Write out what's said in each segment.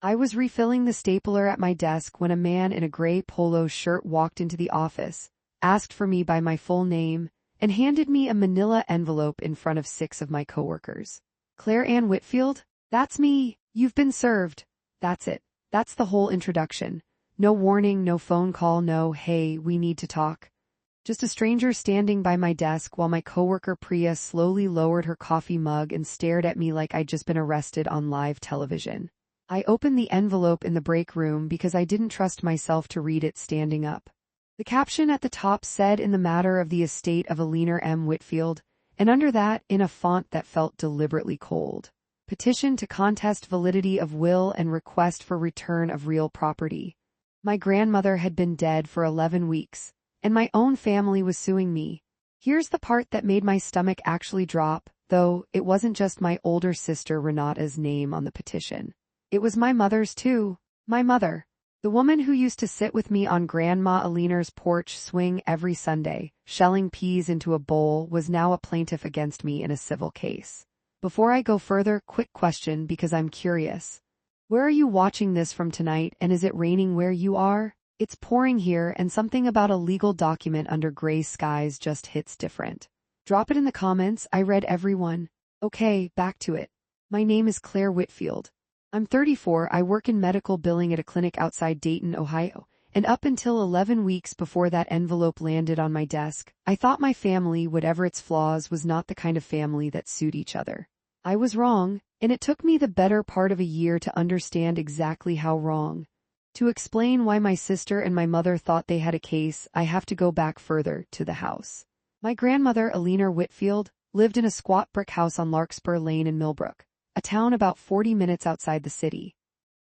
I was refilling the stapler at my desk when a man in a gray polo shirt walked into the office, asked for me by my full name, and handed me a manila envelope in front of 6 of my coworkers. "Claire Ann Whitfield? That's me. You've been served." That's it. That's the whole introduction. No warning, no phone call, no, "Hey, we need to talk." Just a stranger standing by my desk while my coworker Priya slowly lowered her coffee mug and stared at me like I'd just been arrested on live television. I opened the envelope in the break room because I didn't trust myself to read it standing up. The caption at the top said, "In the matter of the estate of Eleanor M. Whitfield," and under that, in a font that felt deliberately cold, "Petition to contest validity of will and request for return of real property." My grandmother had been dead for 11 weeks, and my own family was suing me. Here's the part that made my stomach actually drop, though it wasn't just my older sister Renata's name on the petition. It was my mother's too. My mother. The woman who used to sit with me on Grandma Eleanor's porch swing every Sunday, shelling peas into a bowl, was now a plaintiff against me in a civil case. Before I go further, quick question because I'm curious. Where are you watching this from tonight, and is it raining where you are? It's pouring here, and something about a legal document under gray skies just hits different. Drop it in the comments. I read every one. Okay, back to it. My name is Claire Whitfield. I'm 34, I work in medical billing at a clinic outside Dayton, Ohio, and up until 11 weeks before that envelope landed on my desk, I thought my family, whatever its flaws, was not the kind of family that sued each other. I was wrong, and it took me the better part of a year to understand exactly how wrong. To explain why my sister and my mother thought they had a case, I have to go back further to the house. My grandmother, Eleanor Whitfield, lived in a squat brick house on Larkspur Lane in Millbrook, a town about 40 minutes outside the city.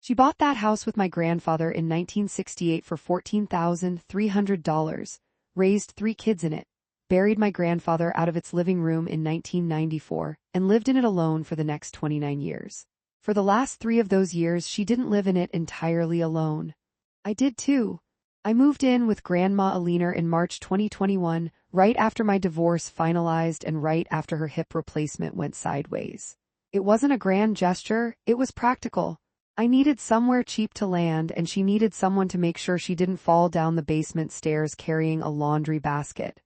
She bought that house with my grandfather in 1968 for $14,300, raised 3 kids in it, buried my grandfather out of its living room in 1994, and lived in it alone for the next 29 years. For the last 3 of those years, she didn't live in it entirely alone. I did too. I moved in with Grandma Eleanor in March 2021, right after my divorce finalized and right after her hip replacement went sideways. It wasn't a grand gesture, it was practical. I needed somewhere cheap to land, and she needed someone to make sure she didn't fall down the basement stairs carrying a laundry basket.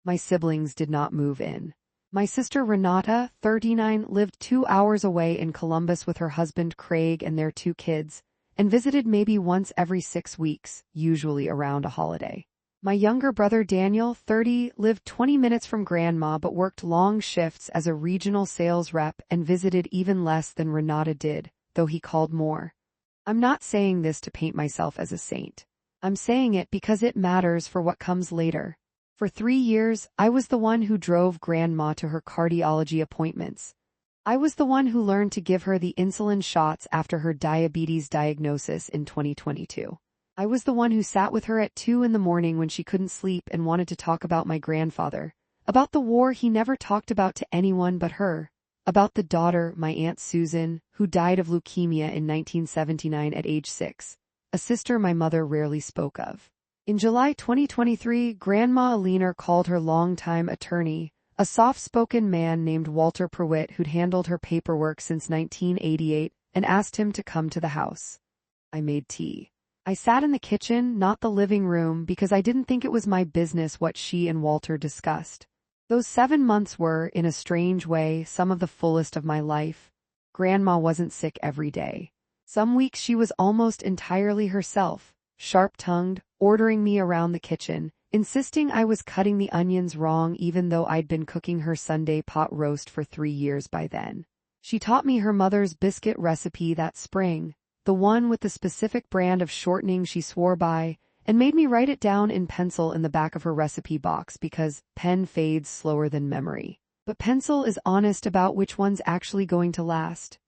My siblings did not move in. My sister Renata, 39, lived 2 hours away in Columbus with her husband Craig and their 2 kids, and visited maybe once every 6 weeks, usually around a holiday. My younger brother Daniel, 30, lived 20 minutes from Grandma but worked long shifts as a regional sales rep and visited even less than Renata did, though he called more. I'm not saying this to paint myself as a saint. I'm saying it because it matters for what comes later. For 3 years, I was the one who drove Grandma to her cardiology appointments. I was the one who learned to give her the insulin shots after her diabetes diagnosis in 2022. I was the one who sat with her at 2 in the morning when she couldn't sleep and wanted to talk about my grandfather, about the war he never talked about to anyone but her, about the daughter, my Aunt Susan, who died of leukemia in 1979 at age 6, a sister my mother rarely spoke of. In July 2023, Grandma Eleanor called her longtime attorney, a soft-spoken man named Walter Prewitt who'd handled her paperwork since 1988, and asked him to come to the house. I made tea. I sat in the kitchen, not the living room, because I didn't think it was my business what she and Walter discussed. Those 7 months were, in a strange way, some of the fullest of my life. Grandma wasn't sick every day. Some weeks she was almost entirely herself, sharp-tongued, ordering me around the kitchen, insisting I was cutting the onions wrong even though I'd been cooking her Sunday pot roast for 3 years by then. She taught me her mother's biscuit recipe that spring, the one with the specific brand of shortening she swore by, and made me write it down in pencil in the back of her recipe box because pen fades slower than memory. But pencil is honest about which one's actually going to last.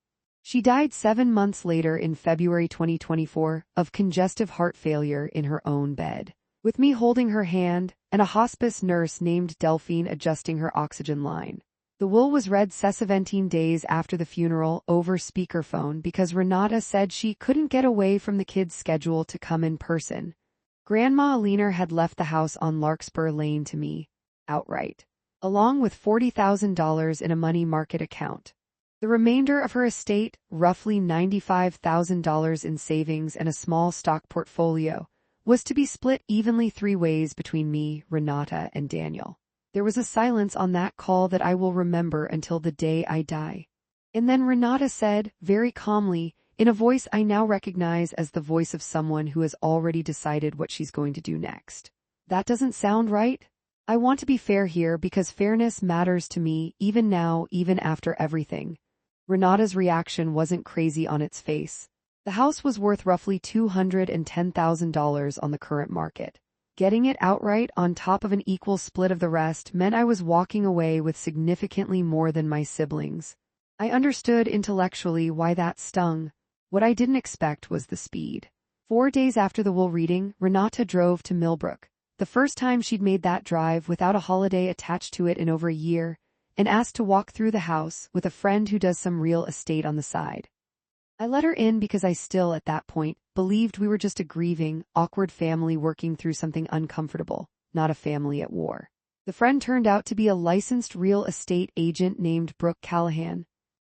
She died 7 months later in February 2024 of congestive heart failure in her own bed, with me holding her hand and a hospice nurse named Delphine adjusting her oxygen line. The will was read 17 days after the funeral over speakerphone because Renata said she couldn't get away from the kids' schedule to come in person. Grandma Eleanor had left the house on Larkspur Lane to me, outright, along with $40,000 in a money market account. The remainder of her estate, roughly $95,000 in savings and a small stock portfolio, was to be split evenly 3 ways between me, Renata, and Daniel. There was a silence on that call that I will remember until the day I die. And then Renata said, very calmly, in a voice I now recognize as the voice of someone who has already decided what she's going to do next. That doesn't sound right? I want to be fair here because fairness matters to me, even now, even after everything. Renata's reaction wasn't crazy on its face. The house was worth roughly $210,000 on the current market. Getting it outright on top of an equal split of the rest meant I was walking away with significantly more than my siblings. I understood intellectually why that stung. What I didn't expect was the speed. 4 days after the will reading, Renata drove to Millbrook, the first time she'd made that drive without a holiday attached to it in over a year, and asked to walk through the house with a friend who does some real estate on the side. I let her in because I still, at that point, believed we were just a grieving, awkward family working through something uncomfortable, not a family at war. The friend turned out to be a licensed real estate agent named Brooke Callahan.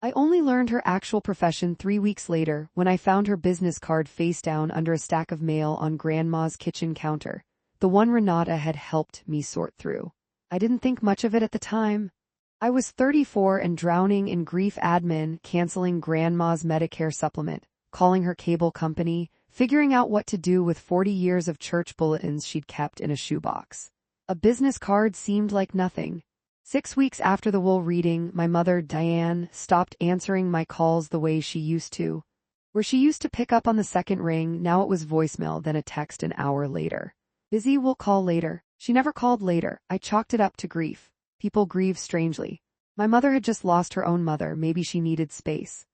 I only learned her actual profession 3 weeks later when I found her business card face down under a stack of mail on Grandma's kitchen counter, the one Renata had helped me sort through. I didn't think much of it at the time. I was 34 and drowning in grief admin, canceling Grandma's Medicare supplement, calling her cable company, figuring out what to do with 40 years of church bulletins she'd kept in a shoebox. A business card seemed like nothing. 6 weeks after the will reading, my mother, Diane, stopped answering my calls the way she used to. Where she used to pick up on the second ring, now it was voicemail, then a text an hour later. Busy, will call later. She never called later. I chalked it up to grief. People grieve strangely. My mother had just lost her own mother, maybe she needed space.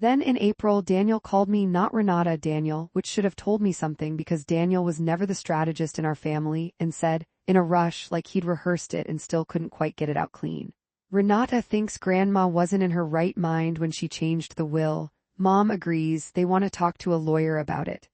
Then in April, Daniel called me, not Renata, Daniel, which should have told me something because Daniel was never the strategist in our family, and said, in a rush, like he'd rehearsed it and still couldn't quite get it out clean. Renata thinks Grandma wasn't in her right mind when she changed the will. Mom agrees, they want to talk to a lawyer about it.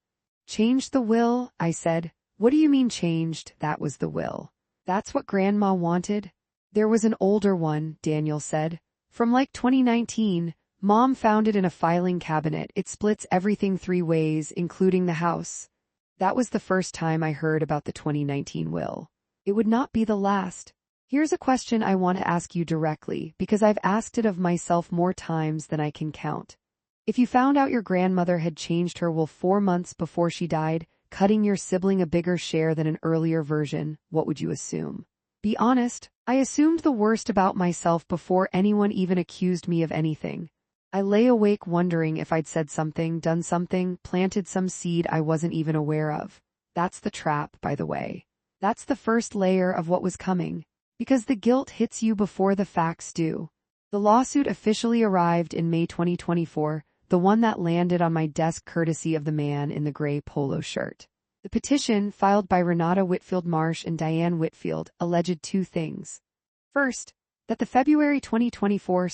Changed the will? I said. What do you mean changed? That was the will. That's what Grandma wanted? There was an older one, Daniel said. From like 2019, Mom found it in a filing cabinet. It splits everything 3 ways, including the house. That was the first time I heard about the 2019 will. It would not be the last. Here's a question I want to ask you directly, because I've asked it of myself more times than I can count. If you found out your grandmother had changed her will 4 months before she died, cutting your sibling a bigger share than an earlier version, what would you assume? Be honest, I assumed the worst about myself before anyone even accused me of anything. I lay awake wondering if I'd said something, done something, planted some seed I wasn't even aware of. That's the trap, by the way. That's the first layer of what was coming. Because the guilt hits you before the facts do. The lawsuit officially arrived in May 2024, the one that landed on my desk courtesy of the man in the gray polo shirt. The petition, filed by Renata Whitfield Marsh and Diane Whitfield, alleged 2 things. First, that the February 2024,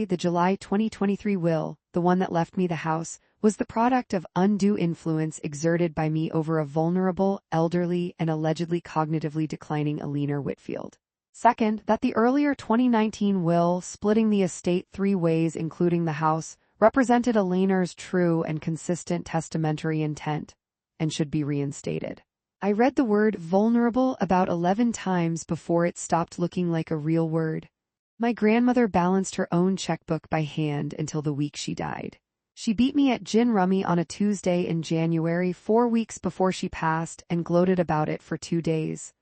the July 2023 will, the one that left me the house, was the product of undue influence exerted by me over a vulnerable, elderly, and allegedly cognitively declining Alina Whitfield. Second, that the earlier 2019 will, splitting the estate 3 ways including the house, represented Alina's true and consistent testamentary intent, and should be reinstated. I read the word vulnerable about 11 times before it stopped looking like a real word. My grandmother balanced her own checkbook by hand until the week she died. She beat me at gin rummy on a Tuesday in January 4 weeks before she passed and gloated about it for 2 days.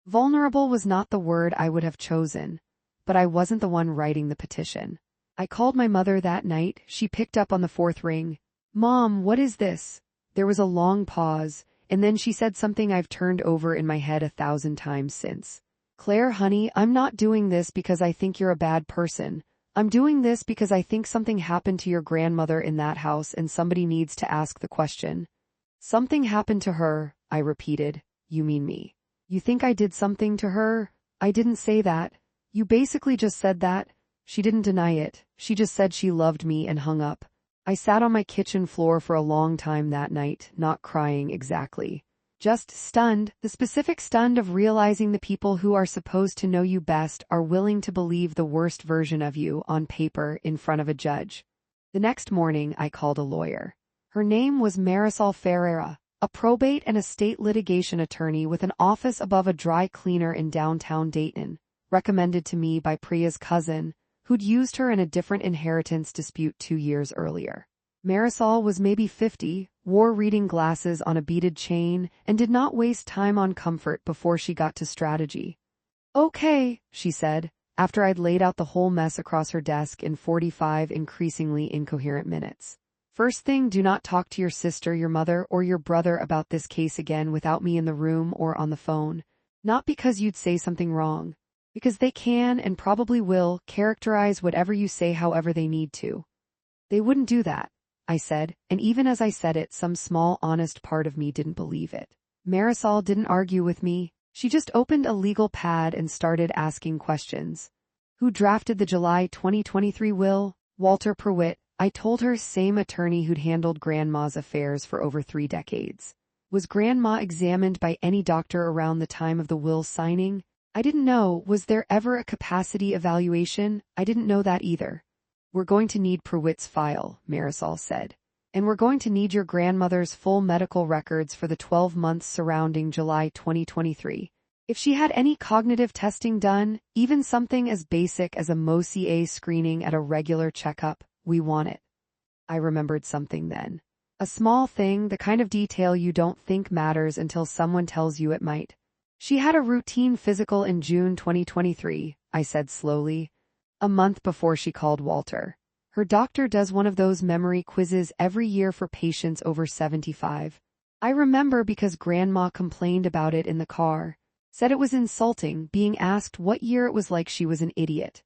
Vulnerable was not the word I would have chosen, but I wasn't the one writing the petition. I called my mother that night. She picked up on the 4th ring. Mom, what is this? There was a long pause, and then she said something I've turned over in my head 1,000 times since. Claire, honey, I'm not doing this because I think you're a bad person. I'm doing this because I think something happened to your grandmother in that house and somebody needs to ask the question. Something happened to her, I repeated. You mean me? You think I did something to her? I didn't say that. You basically just said that. She didn't deny it. She just said she loved me and hung up. I sat on my kitchen floor for a long time that night, not crying exactly. Just stunned, the specific stunned of realizing the people who are supposed to know you best are willing to believe the worst version of you on paper in front of a judge. The next morning, I called a lawyer. Her name was Marisol Ferreira, a probate and estate litigation attorney with an office above a dry cleaner in downtown Dayton, recommended to me by Priya's cousin, who'd used her in a different inheritance dispute 2 years earlier. Marisol was maybe 50, wore reading glasses on a beaded chain, and did not waste time on comfort before she got to strategy. "Okay," she said, after I'd laid out the whole mess across her desk in 45 increasingly incoherent minutes. "First thing, do not talk to your sister, your mother, or your brother about this case again without me in the room or on the phone. Not because you'd say something wrong. Because they can and probably will characterize whatever you say however they need to." "They wouldn't do that," I said, and even as I said it, some small honest part of me didn't believe it. Marisol didn't argue with me. She just opened a legal pad and started asking questions. "Who drafted the July 2023 will?" "Walter Pruitt," I told her, same attorney who'd handled Grandma's affairs for over 3 decades. "Was Grandma examined by any doctor around the time of the will signing?" I didn't know. Was there ever a capacity evaluation? I didn't know that either. "We're going to need Pruitt's file," Marisol said. "And we're going to need your grandmother's full medical records for the 12 months surrounding July 2023. If she had any cognitive testing done, even something as basic as a MOCA screening at a regular checkup, we want it." I remembered something then. A small thing, the kind of detail you don't think matters until someone tells you it might. "She had a routine physical in June 2023, I said slowly. "A month before she called Walter. Her doctor does one of those memory quizzes every year for patients over 75. I remember because Grandma complained about it in the car. Said it was insulting, being asked what year it was, like she was an idiot."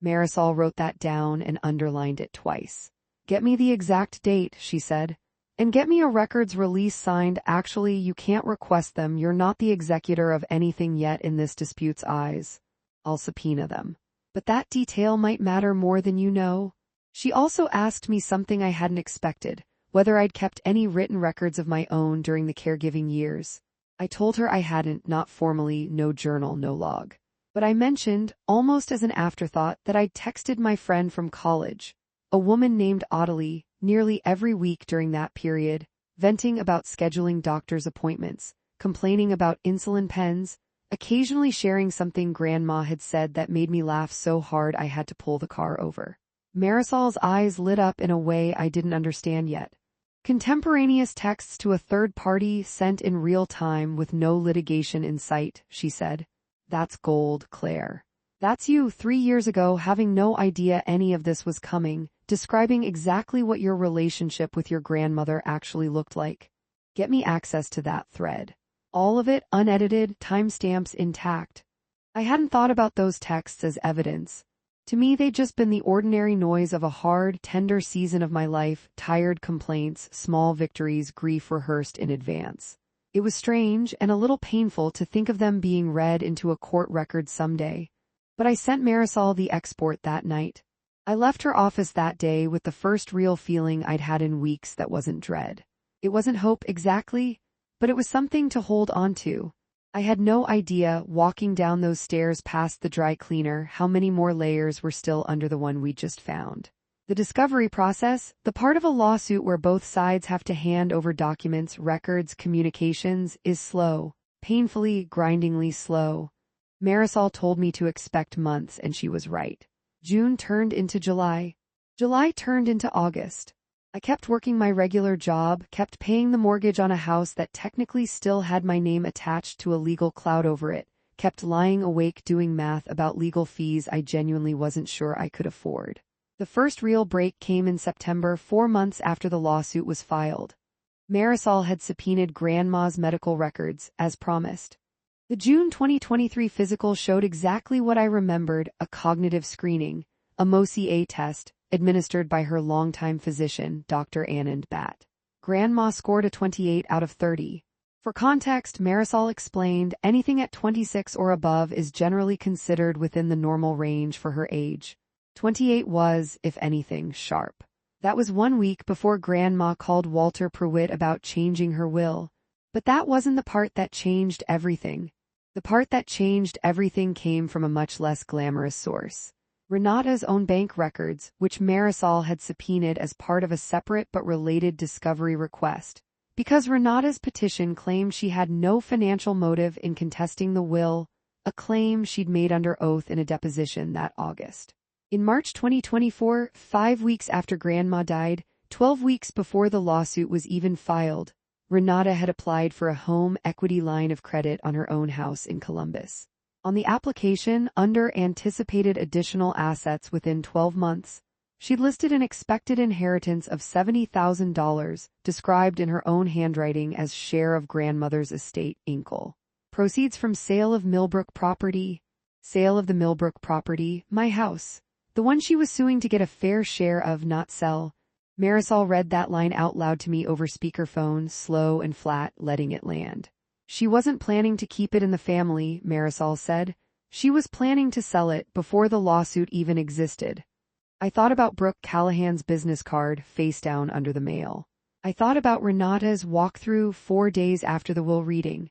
Marisol wrote that down and underlined it twice. "Get me the exact date," she said. "And get me a records release signed. Actually, you can't request them. You're not the executor of anything yet in this dispute's eyes. I'll subpoena them. But that detail might matter more than you know." She also asked me something I hadn't expected, whether I'd kept any written records of my own during the caregiving years. I told her I hadn't, not formally, no journal, no log. But I mentioned, almost as an afterthought, that I'd texted my friend from college, a woman named Ottilie, nearly every week during that period, venting about scheduling doctor's appointments, complaining about insulin pens, occasionally sharing something Grandma had said that made me laugh so hard I had to pull the car over. Marisol's eyes lit up in a way I didn't understand yet. "Contemporaneous texts to a third party sent in real time with no litigation in sight," she said. "That's gold, Claire. That's you 3 years ago having no idea any of this was coming, describing exactly what your relationship with your grandmother actually looked like. Get me access to that thread. All of it, unedited, timestamps intact." I hadn't thought about those texts as evidence. To me, they'd just been the ordinary noise of a hard, tender season of my life, tired complaints, small victories, grief rehearsed in advance. It was strange and a little painful to think of them being read into a court record someday. But I sent Marisol the export that night. I left her office that day with the first real feeling I'd had in weeks that wasn't dread. It wasn't hope exactly, but it was something to hold on to. I had no idea, walking down those stairs past the dry cleaner, how many more layers were still under the one we just found. The discovery process, the part of a lawsuit where both sides have to hand over documents, records, communications, is slow, painfully, grindingly slow. Marisol told me to expect months, and she was right. June turned into July. July turned into August. I kept working my regular job, kept paying the mortgage on a house that technically still had my name attached to a legal cloud over it, kept lying awake doing math about legal fees I genuinely wasn't sure I could afford. The first real break came in September, 4 months after the lawsuit was filed. Marisol had subpoenaed Grandma's medical records, as promised. The June 2023 physical showed exactly what I remembered: a cognitive screening, a MOCA test, administered by her longtime physician, Dr. Anand Bhatt. Grandma scored a 28 out of 30. For context, Marisol explained, anything at 26 or above is generally considered within the normal range for her age. 28 was, if anything, sharp. That was 1 week before Grandma called Walter Pruitt about changing her will. But that wasn't the part that changed everything. The part that changed everything came from a much less glamorous source. Renata's own bank records, which Marisol had subpoenaed as part of a separate but related discovery request. Because Renata's petition claimed she had no financial motive in contesting the will, a claim she'd made under oath in a deposition that August. In March 2024, 5 weeks after Grandma died, 12 weeks before the lawsuit was even filed, Renata had applied for a home equity line of credit on her own house in Columbus. On the application, under anticipated additional assets within 12 months, she'd listed an expected inheritance of $70,000, described in her own handwriting as share of grandmother's estate, Inkle. Proceeds from sale of Millbrook property. Sale of the Millbrook property, my house. The one she was suing to get a fair share of, not sell. Marisol read that line out loud to me over speakerphone, slow and flat, letting it land. She wasn't planning to keep it in the family, Marisol said. She was planning to sell it before the lawsuit even existed. I thought about Brooke Callahan's business card, face down under the mail. I thought about Renata's walkthrough 4 days after the will reading.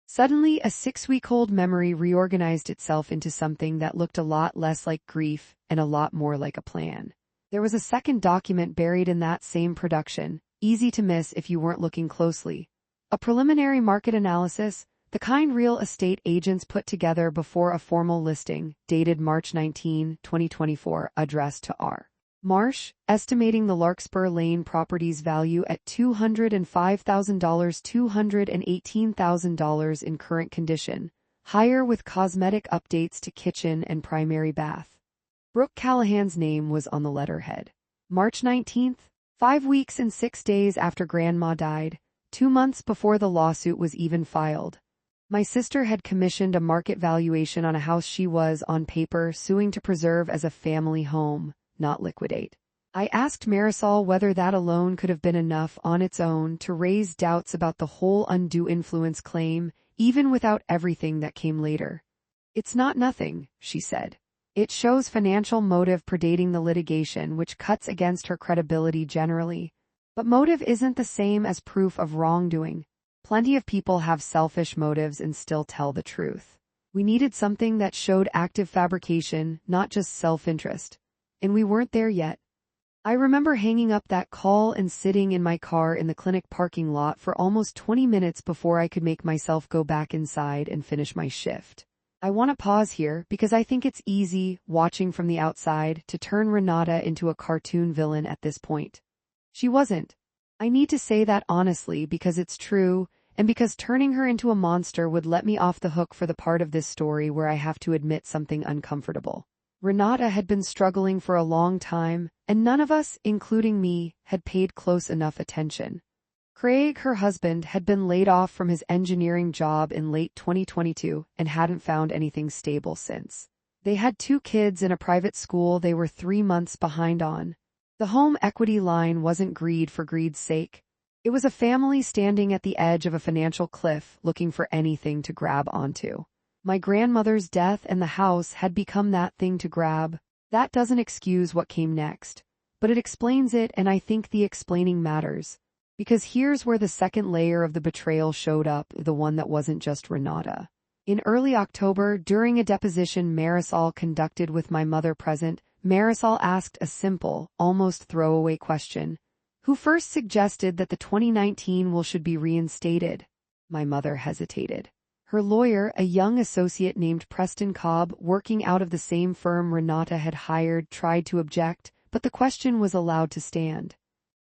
Suddenly, a 6-week-old memory reorganized itself into something that looked a lot less like grief and a lot more like a plan. There was a second document buried in that same production, easy to miss if you weren't looking closely. A preliminary market analysis, the kind real estate agents put together before a formal listing, dated March 19, 2024, addressed to R. Marsh, estimating the Larkspur Lane property's value at $205,000, $218,000 in current condition, higher with cosmetic updates to kitchen and primary bath. Brooke Callahan's name was on the letterhead. March 19th, 5 weeks and 6 days after Grandma died, 2 months before the lawsuit was even filed. My sister had commissioned a market valuation on a house she was, on paper, suing to preserve as a family home, not liquidate. I asked Marisol whether that alone could have been enough on its own to raise doubts about the whole undue influence claim, even without everything that came later. It's not nothing, she said. It shows financial motive predating the litigation, which cuts against her credibility generally. But motive isn't the same as proof of wrongdoing. Plenty of people have selfish motives and still tell the truth. We needed something that showed active fabrication, not just self-interest. And we weren't there yet. I remember hanging up that call and sitting in my car in the clinic parking lot for almost 20 minutes before I could make myself go back inside and finish my shift. I want to pause here because I think it's easy, watching from the outside, to turn Renata into a cartoon villain at this point. She wasn't. I need to say that honestly because it's true, and because turning her into a monster would let me off the hook for the part of this story where I have to admit something uncomfortable. Renata had been struggling for a long time, and none of us, including me, had paid close enough attention. Craig, her husband, had been laid off from his engineering job in late 2022 and hadn't found anything stable since. They had 2 kids in a private school they were 3 months behind on. The home equity line wasn't greed for greed's sake. It was a family standing at the edge of a financial cliff looking for anything to grab onto. My grandmother's death and the house had become that thing to grab. That doesn't excuse what came next, but it explains it, and I think the explaining matters. Because here's where the second layer of the betrayal showed up, the one that wasn't just Renata. In early October, during a deposition Marisol conducted with my mother present, Marisol asked a simple, almost throwaway question. Who first suggested that the 2019 will should be reinstated? My mother hesitated. Her lawyer, a young associate named Preston Cobb, working out of the same firm Renata had hired, tried to object, but the question was allowed to stand.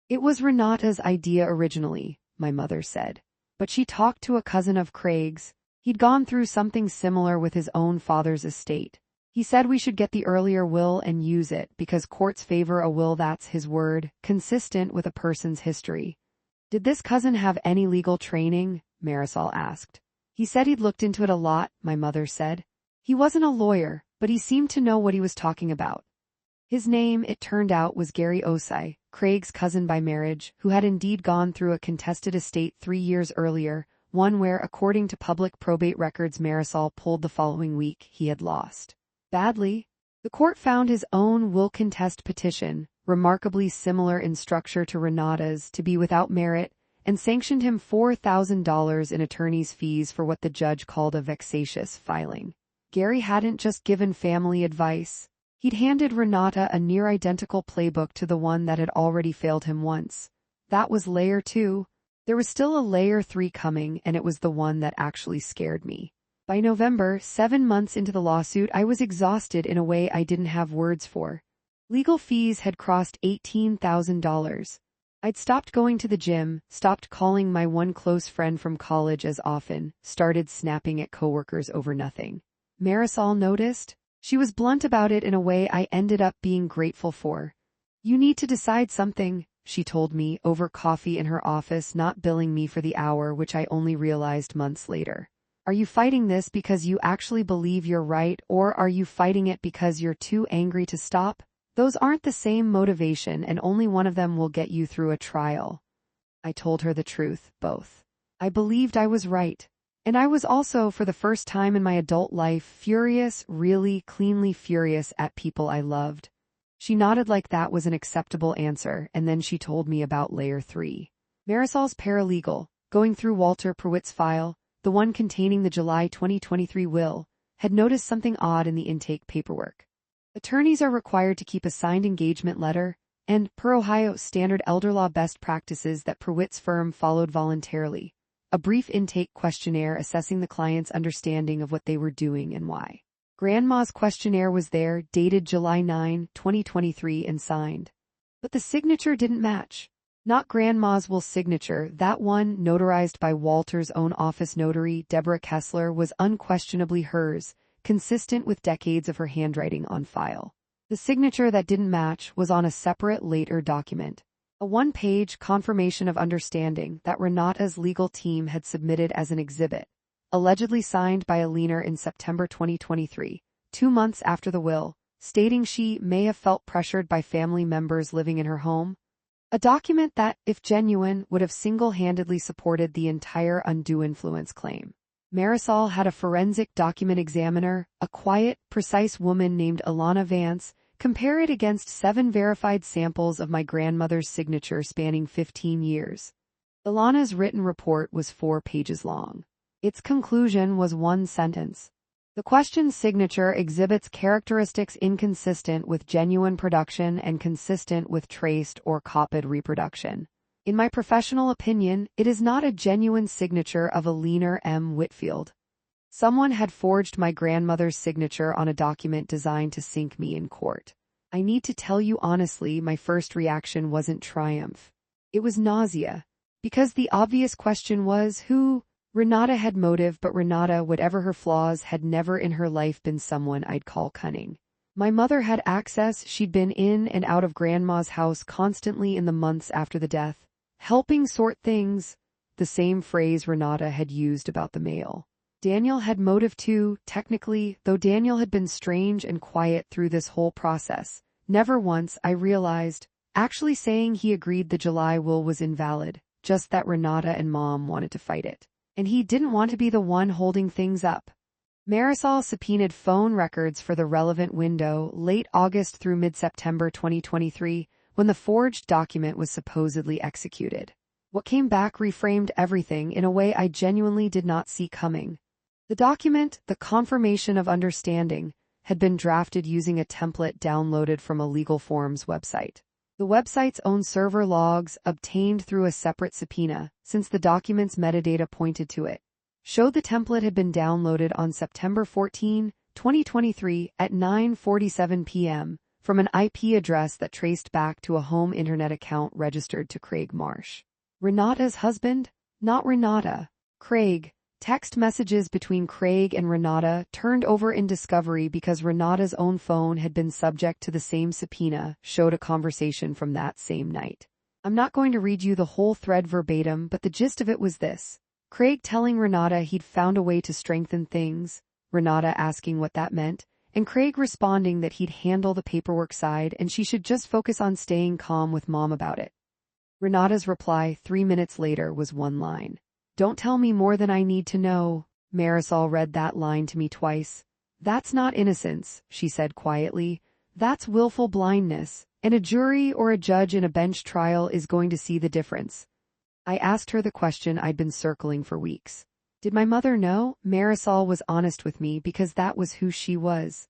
It was Renata's idea originally, my mother said. But she talked to a cousin of Craig's. He'd gone through something similar with his own father's estate. He said we should get the earlier will and use it because courts favor a will that's, his word, consistent with a person's history. Did this cousin have any legal training? Marisol asked. He said he'd looked into it a lot, my mother said. He wasn't a lawyer, but he seemed to know what he was talking about. His name, it turned out, was Gary Osei, Craig's cousin by marriage, who had indeed gone through a contested estate 3 years earlier, one where, according to public probate records Marisol pulled the following week, he had lost. Badly. The court found his own will contest petition, remarkably similar in structure to Renata's, to be without merit, and sanctioned him $4,000 in attorney's fees for what the judge called a vexatious filing. Gary hadn't just given family advice. He'd handed Renata a near-identical playbook to the one that had already failed him once. That was layer 2. There was still a layer 3 coming, and it was the one that actually scared me. By November, 7 months into the lawsuit, I was exhausted in a way I didn't have words for. Legal fees had crossed $18,000. I'd stopped going to the gym, stopped calling my one close friend from college as often, started snapping at coworkers over nothing. Marisol noticed. She was blunt about it in a way I ended up being grateful for. "You need to decide something," she told me over coffee in her office, not billing me for the hour, which I only realized months later. "Are you fighting this because you actually believe you're right, or are you fighting it because you're too angry to stop? Those aren't the same motivation, and only one of them will get you through a trial." I told her the truth, both. I believed I was right. And I was also, for the first time in my adult life, furious, really cleanly furious at people I loved. She nodded like that was an acceptable answer, and then she told me about layer 3. Marisol's paralegal, going through Walter Pruitt's file, the one containing the July 2023 will, had noticed something odd in the intake paperwork. Attorneys are required to keep a signed engagement letter, and, per Ohio standard elder law best practices that Pruitt's firm followed voluntarily, a brief intake questionnaire assessing the client's understanding of what they were doing and why. Grandma's questionnaire was there, dated July 9, 2023, and signed. But the signature didn't match. Not Grandma's will signature, that one, notarized by Walter's own office notary, Deborah Kessler, was unquestionably hers, consistent with decades of her handwriting on file. The signature that didn't match was on a separate later document. A one-page confirmation of understanding that Renata's legal team had submitted as an exhibit, allegedly signed by a liener in September 2023, 2 months after the will, stating she may have felt pressured by family members living in her home. A document that, if genuine, would have single-handedly supported the entire undue influence claim. Marisol had a forensic document examiner, a quiet, precise woman named Ilana Vance, compare it against 7 verified samples of my grandmother's signature spanning 15 years. Ilana's written report was 4 pages long. Its conclusion was one sentence. The question's signature exhibits characteristics inconsistent with genuine production and consistent with traced or copied reproduction. In my professional opinion, it is not a genuine signature of a liener M. Whitfield. Someone had forged my grandmother's signature on a document designed to sink me in court. I need to tell you honestly, my first reaction wasn't triumph. It was nausea. Because the obvious question was who? Renata had motive, but Renata, whatever her flaws, had never in her life been someone I'd call cunning. My mother had access. She'd been in and out of Grandma's house constantly in the months after the death, helping sort things, the same phrase Renata had used about the mail. Daniel had motive too, technically, though Daniel had been strange and quiet through this whole process. Never once, I realized, actually saying he agreed the July will was invalid, just that Renata and Mom wanted to fight it. And he didn't want to be the one holding things up. Marisol subpoenaed phone records for the relevant window, late August through mid-September 2023, when the forged document was supposedly executed. What came back reframed everything in a way I genuinely did not see coming. The document, the confirmation of understanding, had been drafted using a template downloaded from a legal forms website. The website's own server logs, obtained through a separate subpoena, since the document's metadata pointed to it, showed the template had been downloaded on September 14, 2023 at 9:47 p.m. from an IP address that traced back to a home internet account registered to Craig Marsh. Renata's husband? Not Renata. Craig. Text messages between Craig and Renata turned over in discovery because Renata's own phone had been subject to the same subpoena, showed a conversation from that same night. I'm not going to read you the whole thread verbatim, but the gist of it was this. Craig telling Renata he'd found a way to strengthen things, Renata asking what that meant, and Craig responding that he'd handle the paperwork side and she should just focus on staying calm with Mom about it. Renata's reply 3 minutes later was one line. "Don't tell me more than I need to know." Marisol read that line to me twice. "That's not innocence," she said quietly. "That's willful blindness, and a jury or a judge in a bench trial is going to see the difference." I asked her the question I'd been circling for weeks. Did my mother know? Marisol was honest with me because that was who she was.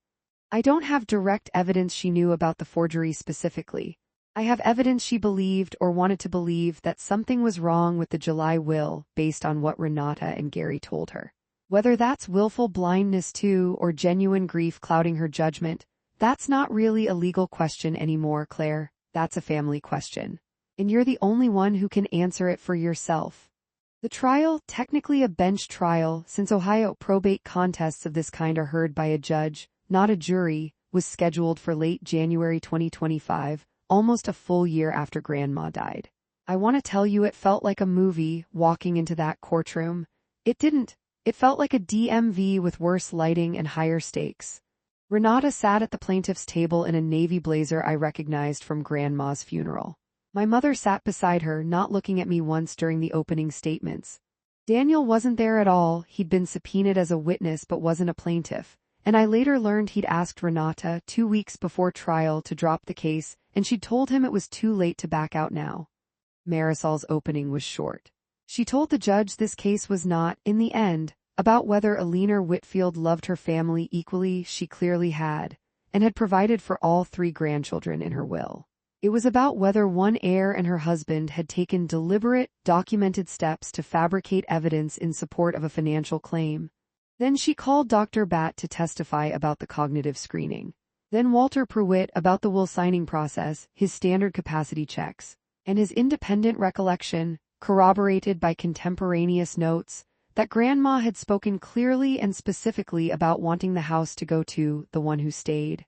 I don't have direct evidence she knew about the forgery specifically. I have evidence she believed or wanted to believe that something was wrong with the July will based on what Renata and Gary told her. Whether that's willful blindness too or genuine grief clouding her judgment, that's not really a legal question anymore, Claire. That's a family question. And you're the only one who can answer it for yourself. The trial, technically a bench trial since Ohio probate contests of this kind are heard by a judge, not a jury, was scheduled for late January 2025, almost a full year after Grandma died. I want to tell you it felt like a movie walking into that courtroom. It didn't. It felt like a DMV with worse lighting and higher stakes. Renata sat at the plaintiff's table in a navy blazer I recognized from Grandma's funeral. My mother sat beside her, not looking at me once during the opening statements. Daniel wasn't there at all. He'd been subpoenaed as a witness but wasn't a plaintiff. And I later learned he'd asked Renata 2 weeks before trial to drop the case, and she'd told him it was too late to back out now. Marisol's opening was short. She told the judge this case was not, in the end, about whether Alina Whitfield loved her family equally. She clearly had, and had provided for all 3 grandchildren in her will. It was about whether one heir and her husband had taken deliberate, documented steps to fabricate evidence in support of a financial claim. Then she called Dr. Batt to testify about the cognitive screening. Then Walter Pruitt about the will signing process, his standard capacity checks, and his independent recollection, corroborated by contemporaneous notes, that Grandma had spoken clearly and specifically about wanting the house to go to the one who stayed.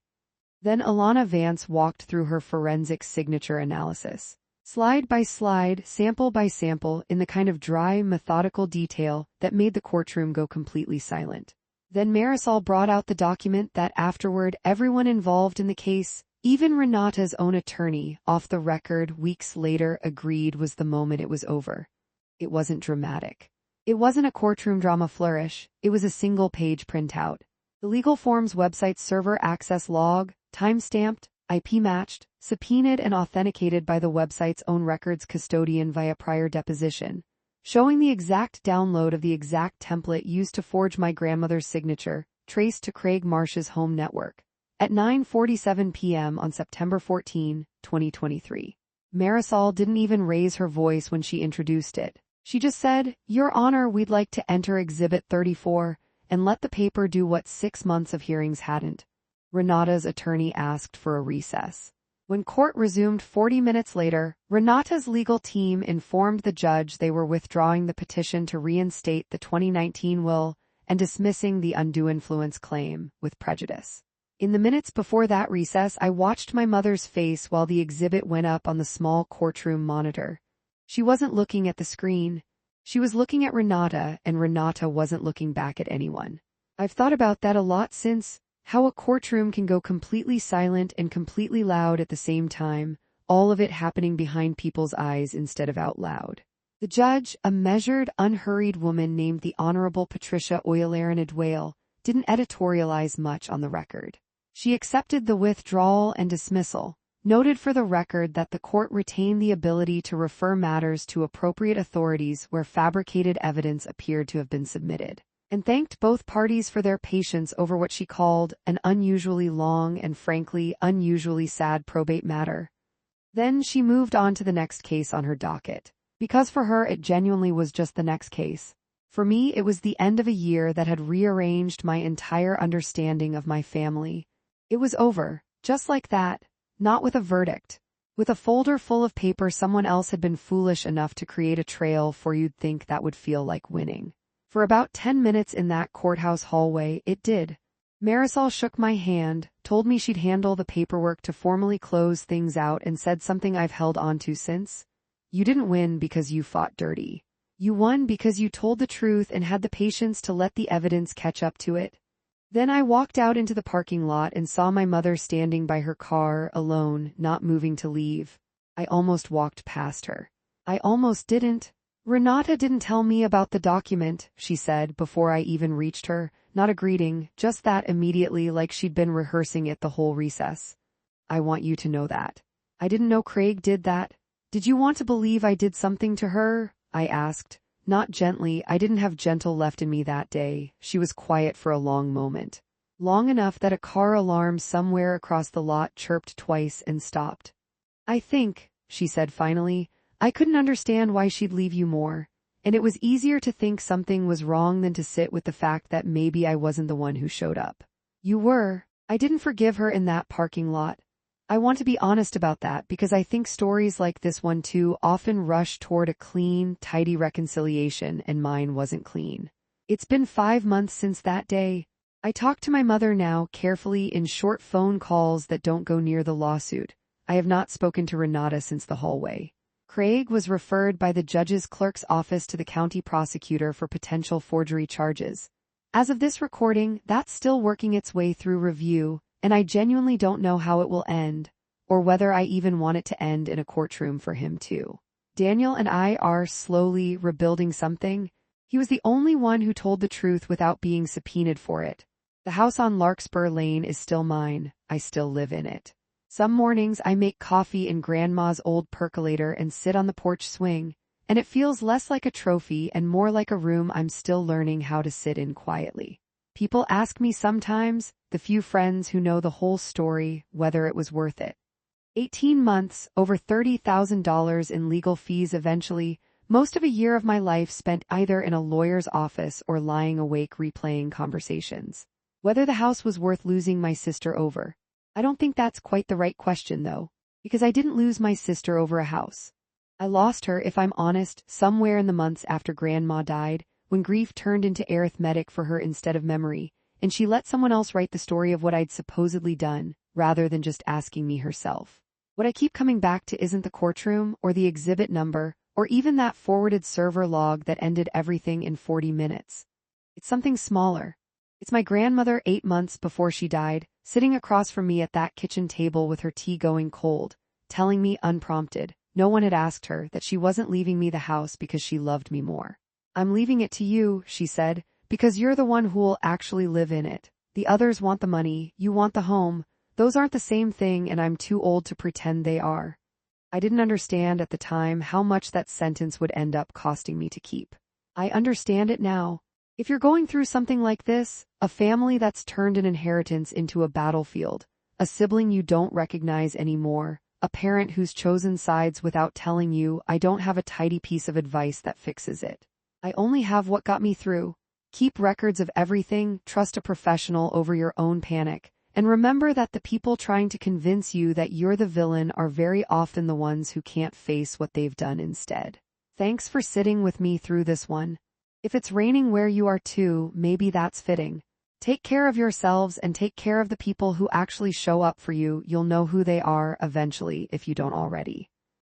Then Alana Vance walked through her forensic signature analysis, slide by slide, sample by sample, in the kind of dry, methodical detail that made the courtroom go completely silent. Then Marisol brought out the document that afterward everyone involved in the case, even Renata's own attorney, off the record weeks later, agreed was the moment it was over. It wasn't dramatic. It wasn't a courtroom drama flourish, it was a single-page printout. The Legal Forms website's server access log, time-stamped, IP-matched, subpoenaed and authenticated by the website's own records custodian via prior deposition, showing the exact download of the exact template used to forge my grandmother's signature, traced to Craig Marsh's home network. At 9:47 p.m. on September 14, 2023. Marisol didn't even raise her voice when she introduced it. She just said, "Your Honor, we'd like to enter Exhibit 34, and let the paper do what 6 months of hearings hadn't." Renata's attorney asked for a recess. When court resumed 40 minutes later, Renata's legal team informed the judge they were withdrawing the petition to reinstate the 2019 will and dismissing the undue influence claim with prejudice. In the minutes before that recess, I watched my mother's face while the exhibit went up on the small courtroom monitor. She wasn't looking at the screen. She was looking at Renata, and Renata wasn't looking back at anyone. I've thought about that a lot since. How a courtroom can go completely silent and completely loud at the same time, all of it happening behind people's eyes instead of out loud. The judge, a measured, unhurried woman named the Honorable Patricia Oyalaran-Adwale, didn't editorialize much on the record. She accepted the withdrawal and dismissal, noted for the record that the court retained the ability to refer matters to appropriate authorities where fabricated evidence appeared to have been submitted, and thanked both parties for their patience over what she called an unusually long and frankly unusually sad probate matter. Then she moved on to the next case on her docket, because for her it genuinely was just the next case. For me, it was the end of a year that had rearranged my entire understanding of my family. It was over, just like that, not with a verdict. With a folder full of paper someone else had been foolish enough to create a trail for. You'd think that would feel like winning. For about 10 minutes in that courthouse hallway, it did. Marisol shook my hand, told me she'd handle the paperwork to formally close things out, and said something I've held onto since. You didn't win because you fought dirty. You won because you told the truth and had the patience to let the evidence catch up to it. Then I walked out into the parking lot and saw my mother standing by her car, alone, not moving to leave. I almost walked past her. I almost didn't. "Renata didn't tell me about the document," she said before I even reached her, not a greeting, just that immediately, like she'd been rehearsing it the whole recess. "I want you to know that. I didn't know Craig did that. Did you want to believe I did something to her? I asked. Not gently, I didn't have gentle left in me that day. She was quiet for a long moment. Long enough that a car alarm somewhere across the lot chirped twice and stopped. I think, she said finally, I couldn't understand why she'd leave you more. And it was easier to think something was wrong than to sit with the fact that maybe I wasn't the one who showed up. You were. I didn't forgive her in that parking lot. I want to be honest about that because I think stories like this one too often rush toward a clean, tidy reconciliation, and mine wasn't clean. It's been 5 months since that day. I talk to my mother now carefully in short phone calls that don't go near the lawsuit. I have not spoken to Renata since the hallway. Craig was referred by the judge's clerk's office to the county prosecutor for potential forgery charges. As of this recording, that's still working its way through review, and I genuinely don't know how it will end, or whether I even want it to end in a courtroom for him too. Daniel and I are slowly rebuilding something. He was the only one who told the truth without being subpoenaed for it. The house on Larkspur Lane is still mine. I still live in it. Some mornings I make coffee in Grandma's old percolator and sit on the porch swing, and it feels less like a trophy and more like a room I'm still learning how to sit in quietly. People ask me sometimes, the few friends who know the whole story, whether it was worth it. 18 months, over $30,000 in legal fees eventually, most of a year of my life spent either in a lawyer's office or lying awake replaying conversations. Whether the house was worth losing my sister over. I don't think that's quite the right question though, because I didn't lose my sister over a house. I lost her, if I'm honest, somewhere in the months after Grandma died, when grief turned into arithmetic for her instead of memory, and she let someone else write the story of what I'd supposedly done, rather than just asking me herself. What I keep coming back to isn't the courtroom, or the exhibit number, or even that forwarded server log that ended everything in 40 minutes. It's something smaller. It's my grandmother 8 months before she died, sitting across from me at that kitchen table with her tea going cold, telling me unprompted, no one had asked her, that she wasn't leaving me the house because she loved me more. I'm leaving it to you, she said, because you're the one who'll actually live in it. The others want the money, you want the home. Those aren't the same thing, and I'm too old to pretend they are. I didn't understand at the time how much that sentence would end up costing me to keep. I understand it now. If you're going through something like this, a family that's turned an inheritance into a battlefield, a sibling you don't recognize anymore, a parent who's chosen sides without telling you, I don't have a tidy piece of advice that fixes it. I only have what got me through. Keep records of everything, trust a professional over your own panic, and remember that the people trying to convince you that you're the villain are very often the ones who can't face what they've done instead. Thanks for sitting with me through this one. If it's raining where you are too, maybe that's fitting. Take care of yourselves and take care of the people who actually show up for you. You'll know who they are eventually if you don't already.